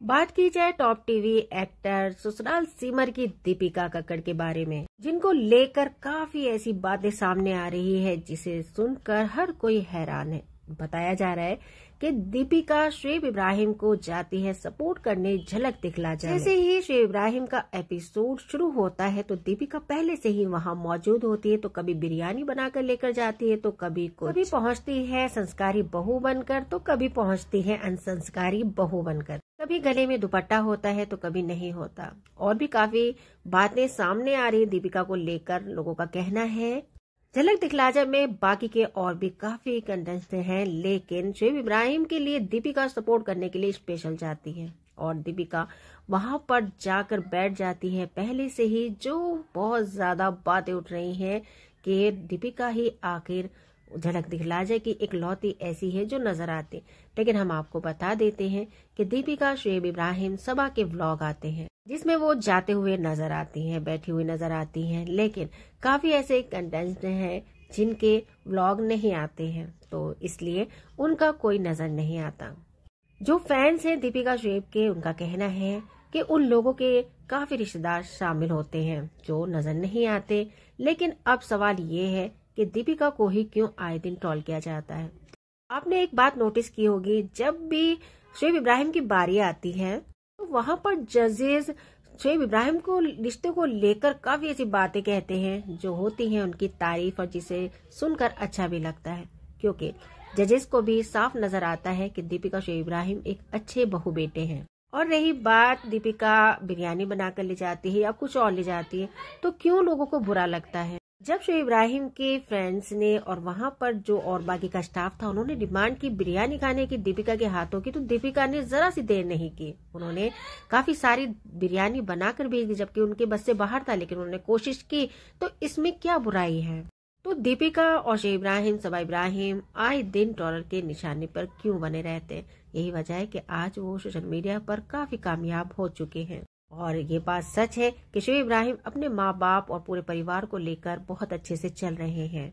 बात की जाए top TV actor Sasural Simar की दीपिका कक्कड़ के बारे में, जिनको लेकर काफी ऐसी बातें सामने आ रही है जिसे सुनकर हर कोई हैरान है। बताया जा रहा है कि दीपिका शुएब इब्राहिम को जाती है सपोर्ट करने झलक दिखला जाए। जैसे ही शुएब इब्राहिम का एपिसोड शुरू होता है तो दीपिका पहले से ही वहां मौजूद होती है। तो कभी बिरयानी बनाकर लेकर जाती है, तो कभी पहुंचती है संस्कारी बहू बनकर, तो कभी पहुंचती है अनसंस्कारी बहू बनकर। कभी गले में दुपट्टा होता है तो कभी नहीं होता। और भी काफी बातें सामने आ रही है दीपिका को लेकर। लोगों का कहना है झलक दिखला जाए में बाकी के और भी काफी कंटेस्टेंट हैं, लेकिन शुएब इब्राहिम के लिए दीपिका सपोर्ट करने के लिए स्पेशल जाती है और दीपिका वहां पर जाकर बैठ जाती है पहले से ही। जो बहुत ज्यादा बातें उठ रही हैं कि दीपिका ही आखिर झलक दिखला जाए की इकलौती ऐसी है जो नजर आती। लेकिन हम आपको बता देते हैं कि दीपिका शुएब इब्राहिम सबा के व्लॉग आते हैं जिसमें वो जाते हुए नजर आती हैं, बैठी हुई नजर आती हैं, लेकिन काफी ऐसे कंटेस्टेंट हैं जिनके व्लॉग नहीं आते हैं, तो इसलिए उनका कोई नजर नहीं आता। जो फैंस हैं दीपिका शुएब के, उनका कहना है कि उन लोगों के काफी रिश्तेदार शामिल होते हैं जो नजर नहीं आते। लेकिन अब सवाल ये है कि दीपिका को ही क्यों आए दिन ट्रोल किया जाता है। आपने एक बात नोटिस की होगी, जब भी शुएब इब्राहिम की बारी आती है तो वहां पर जजेस शुएब इब्राहिम को रिश्ते को लेकर काफी ऐसी बातें कहते हैं जो होती हैं उनकी तारीफ, और जिसे सुनकर अच्छा भी लगता है, क्योंकि जजेस को भी साफ नजर आता है कि दीपिका शुएब इब्राहिम एक अच्छे बहू बेटे हैं। और रही बात दीपिका बिरयानी बनाकर ले जाती है या कुछ और ले जाती है, तो क्यों लोगों को बुरा लगता है। जब शुएब इब्राहिम के फ्रेंड्स ने और वहां पर जो और बाकी का स्टाफ था, उन्होंने डिमांड की बिरयानी खाने की दीपिका के हाथों की, तो दीपिका ने जरा सी देर नहीं की। उन्होंने काफी सारी बिरयानी बनाकर भेज दी, जबकि उनके बस से बाहर था, लेकिन उन्होंने कोशिश की। तो इसमें क्या बुराई है। तो दीपिका और शुएब इब्राहिम, सबा इब्राहिम आए दिन ट्रोलर के निशाने पर क्यों बने रहते हैं। यही वजह है कि आज वो सोशल मीडिया पर काफी कामयाब हो चुके हैं। और ये बात सच है कि शुएब इब्राहिम अपने माँ बाप और पूरे परिवार को लेकर बहुत अच्छे से चल रहे हैं।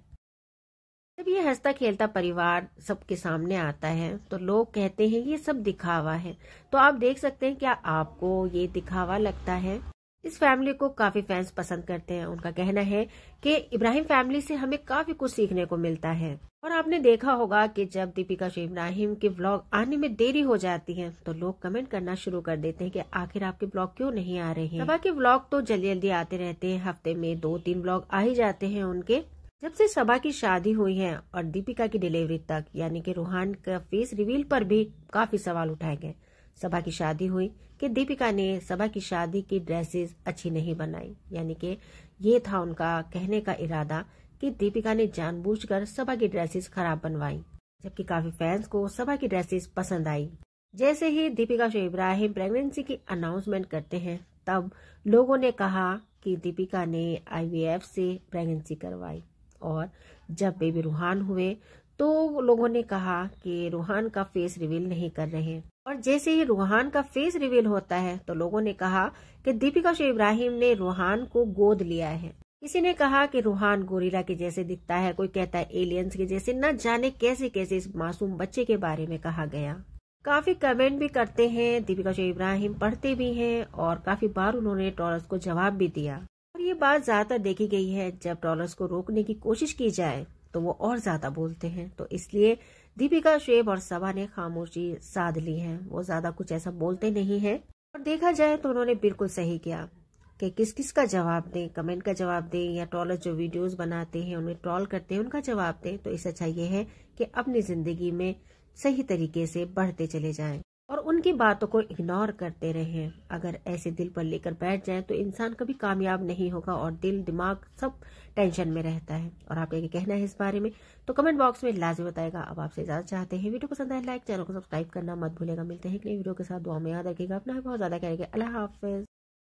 जब ये हंसता खेलता परिवार सबके सामने आता है तो लोग कहते हैं ये सब दिखावा है। तो आप देख सकते हैं, क्या आपको ये दिखावा लगता है। इस फैमिली को काफी फैंस पसंद करते हैं। उनका कहना है कि इब्राहिम फैमिली से हमें काफी कुछ सीखने को मिलता है। और आपने देखा होगा कि जब दीपिका शुएब इब्राहिम के व्लॉग आने में देरी हो जाती है तो लोग कमेंट करना शुरू कर देते हैं कि आखिर आपके व्लॉग क्यों नहीं आ रहे हैं। सबा के व्लॉग तो जल्दी जल्दी आते रहते हैं, हफ्ते में 2-3 व्लॉग आ ही जाते हैं उनके। जब से सबा की शादी हुई है और दीपिका की डिलीवरी तक, यानी कि रूहान का फेस रिवील पर भी काफी सवाल उठाए गए। सबा की शादी हुई कि दीपिका ने सबा की शादी की ड्रेसेस अच्छी नहीं बनाई, यानी कि ये था उनका कहने का इरादा कि दीपिका ने जानबूझकर सबा की ड्रेसेस खराब बनवाई, जबकि काफी फैंस को सबा की ड्रेसेस पसंद आई। जैसे ही दीपिका शुएब इब्राहिम प्रेगनेंसी की अनाउंसमेंट करते हैं, तब लोगों ने कहा कि दीपिका ने IVF से प्रेगनेंसी करवाई। और जब बेबी रूहान हुए तो लोगों ने कहा कि रूहान का फेस रिवील नहीं कर रहे हैं। और जैसे ही रूहान का फेस रिवील होता है तो लोगों ने कहा कि दीपिका शुएब इब्राहिम ने रूहान को गोद लिया है। किसी ने कहा कि रूहान गोरिल्ला के जैसे दिखता है, कोई कहता है एलियंस के जैसे। न जाने कैसे कैसे इस मासूम बच्चे के बारे में कहा गया। काफी कमेंट भी करते हैं, दीपिका शुएब इब्राहिम पढ़ते भी हैं और काफी बार उन्होंने ट्रोलर्स को जवाब भी दिया। और ये बात ज्यादातर देखी गई है, जब ट्रोलर्स को रोकने की कोशिश की जाए तो वो और ज्यादा बोलते हैं। तो इसलिए दीपिका शुएब और सबा ने खामोशी साध ली है, वो ज्यादा कुछ ऐसा बोलते नहीं है। और देखा जाए तो उन्होंने बिल्कुल सही किया कि किस किस का जवाब दें, कमेंट का जवाब दें या ट्रोलर जो वीडियोस बनाते हैं उन्हें ट्रोल करते हैं उनका जवाब दें। तो इससे अच्छा ये है कि अपनी जिंदगी में सही तरीके से बढ़ते चले जाएं और उनकी बातों को इग्नोर करते रहें। अगर ऐसे दिल पर लेकर बैठ जाएं तो इंसान कभी कामयाब नहीं होगा और दिल दिमाग सब टेंशन में रहता है। और आपका क्या कहना है इस बारे में तो कमेंट बॉक्स में लाजमी बताएगा। अब आपसे इजाजत चाहते हैं, वीडियो पसंद आए लाइक, चैनल को सब्सक्राइब करना मत भूलेगा। मिलते हैं एक नई वीडियो के साथ, दुआ में याद रखिएगा अपना बहुत ज्यादा करेंगे। अल्लाह हाफिज।